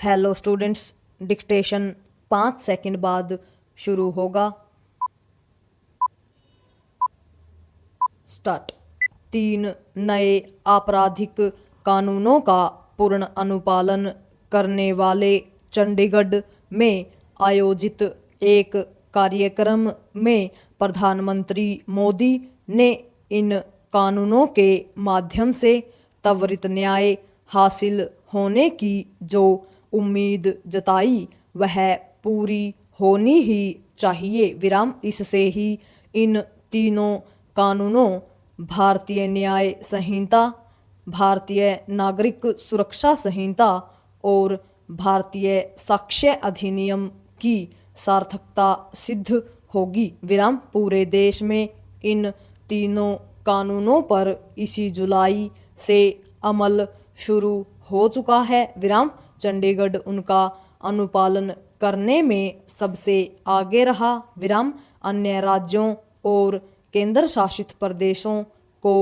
Hello students, dictation 5 second बाद शुरू होगा। स्टार्ट। 3 नए आपराधिक कानूनों का पूर्ण अनुपालन करने वाले चंडीगढ़ में आयोजित एक कार्यक्रम में प्रधानमंत्री मोदी ने इन कानूनों के माध्यम से त्वरित न्याय हासिल होने की जो उम्मीद जताई वह पूरी होनी ही चाहिए। विराम। इससे ही इन तीनों कानूनों भारतीय न्याय संहिता, भारतीय नागरिक सुरक्षा संहिता और भारतीय साक्ष्य अधिनियम की सार्थकता सिद्ध होगी। विराम। पूरे देश में इन तीनों कानूनों पर इसी जुलाई से अमल शुरू हो चुका है। विराम। चंडीगढ़ उनका अनुपालन करने में सबसे आगे रहा। विराम। अन्य राज्यों और केंद्र शासित प्रदेशों को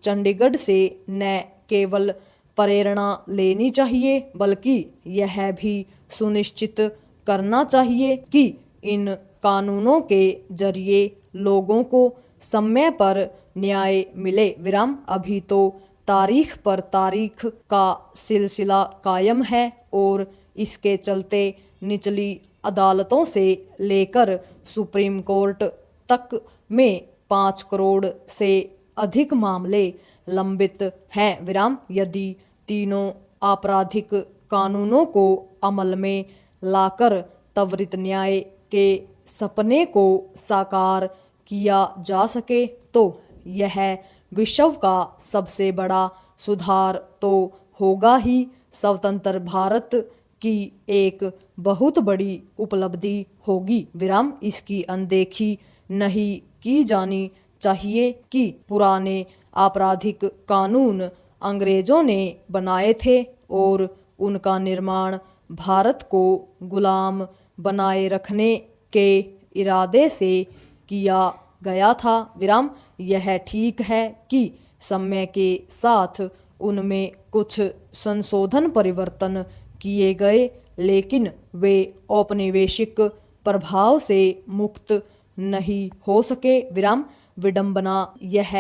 चंडीगढ़ से न केवल प्रेरणा लेनी चाहिए बल्कि यह भी सुनिश्चित करना चाहिए कि इन कानूनों के जरिए लोगों को समय पर न्याय मिले। विराम। अभी तो तारीख पर तारीख का सिलसिला कायम है और इसके चलते निचली अदालतों से लेकर सुप्रीम कोर्ट तक में 5 करोड़ से अधिक मामले लंबित हैं। विराम। यदि तीनों आपराधिक कानूनों को अमल में लाकर त्वरित न्याय के सपने को साकार किया जा सके तो यह विश्व का सबसे बड़ा सुधार तो होगा ही, स्वतंत्र भारत की एक बहुत बड़ी उपलब्धि होगी। विराम। इसकी अनदेखी नहीं की जानी चाहिए कि पुराने आपराधिक कानून अंग्रेजों ने बनाए थे और उनका निर्माण भारत को गुलाम बनाए रखने के इरादे से किया गया था। विराम। यह ठीक है कि समय के साथ उनमें कुछ संशोधन परिवर्तन किए गए, लेकिन वे औपनिवेशिक प्रभाव से मुक्त नहीं हो सके। विराम। विडंबना यह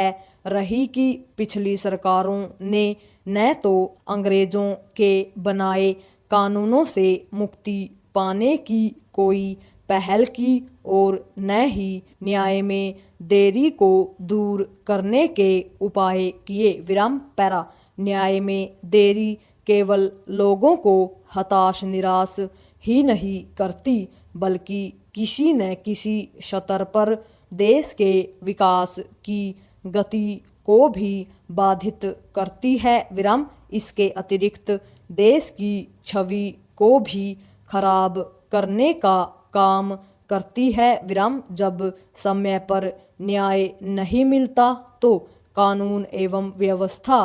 रही कि पिछली सरकारों ने न तो अंग्रेजों के बनाए कानूनों से मुक्ति पाने की कोई पहल की और न ही न्याय में देरी को दूर करने के उपाय किए। विराम। पैरा। न्याय में देरी केवल लोगों को हताश निराश ही नहीं करती बल्कि किसी न किसी स्तर पर देश के विकास की गति को भी बाधित करती है। विराम। इसके अतिरिक्त देश की छवि को भी खराब करने का काम करती है। विराम। जब समय पर न्याय नहीं मिलता तो कानून एवं व्यवस्था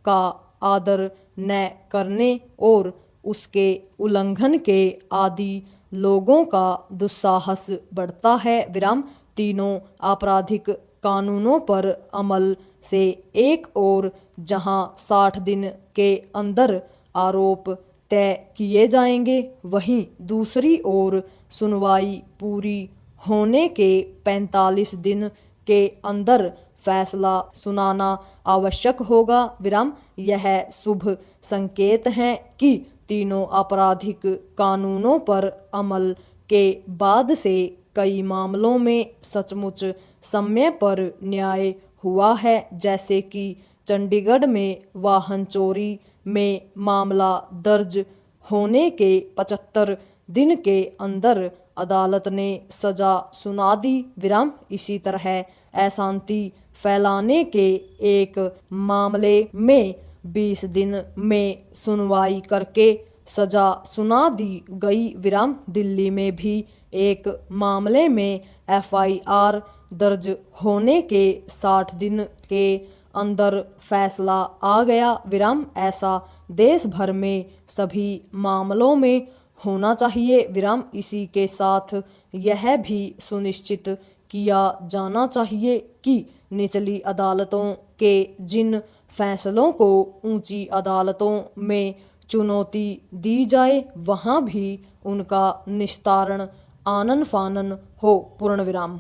का आदर न करने और उसके उल्लंघन के आदि लोगों का दुस्साहस बढ़ता है। विराम। तीनों आपराधिक कानूनों पर अमल से एक और जहां 60 दिन के अंदर आरोप तय किए जाएंगे, वहीं दूसरी ओर सुनवाई पूरी होने के 45 दिन के अंदर फैसला सुनाना आवश्यक होगा। विराम। यह शुभ संकेत है कि तीनों आपराधिक कानूनों पर अमल के बाद से कई मामलों में सचमुच समय पर न्याय हुआ है। जैसे कि चंडीगढ़ में वाहन चोरी में मामला दर्ज होने के 75 दिन के अंदर अदालत ने सजा सुना दी। विराम। इसी तरह अशांति फैलाने के एक मामले में 20 दिन में सुनवाई करके सजा सुना दी गई। विराम। दिल्ली में भी एक मामले में FIR दर्ज होने के 60 दिन के अंदर फैसला आ गया। विराम। ऐसा देश भर में सभी मामलों में होना चाहिए। विराम। इसी के साथ यह भी सुनिश्चित किया जाना चाहिए कि निचली अदालतों के जिन फैसलों को ऊंची अदालतों में चुनौती दी जाए वहाँ भी उनका निस्तारण आनन फानन हो। पूर्ण विराम।